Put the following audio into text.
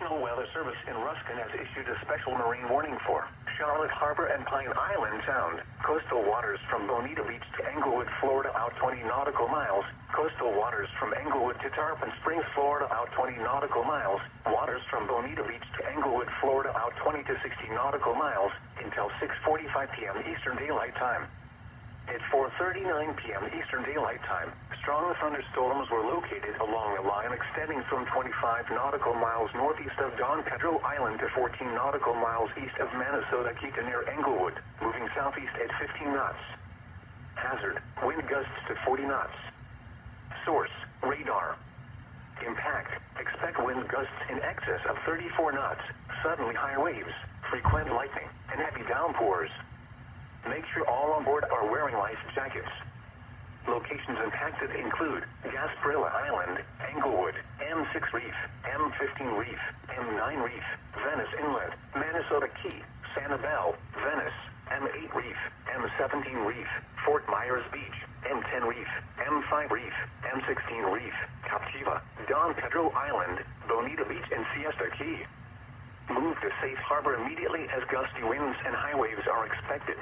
National Weather Service in Ruskin has issued a special marine warning for Charlotte Harbor and Pine Island Sound. Coastal waters from Bonita Beach to Englewood, Florida, out 20 nautical miles. Coastal waters from Englewood to Tarpon Springs, Florida, out 20 nautical miles. Waters from Bonita Beach to Englewood, Florida, out 20 to 60 nautical miles until 6:45 p.m. Eastern Daylight Time. At 4:39 p.m. Eastern Daylight Time, strong thunderstorms were located along a line extending from 25 nautical miles northeast of Don Pedro Island to 14 nautical miles east of Manasota Key to near Englewood, moving southeast at 15 knots. Hazard, wind gusts to 40 knots. Source, radar. Impact, expect wind gusts in excess of 34 knots, suddenly high waves, frequent lightning, and heavy downpours. Make sure all on board are wearing life jackets. Locations impacted include Gasparilla Island, Englewood, M6 Reef, M15 Reef, M9 Reef, Venice Inlet, Manasota Key, Sanibel, Venice, M8 Reef, M17 Reef, Fort Myers Beach, M10 Reef, M5 Reef, M16 Reef, Captiva, Don Pedro Island, Bonita Beach, and Siesta Key. Move to safe harbor immediately as gusty winds and high waves are expected.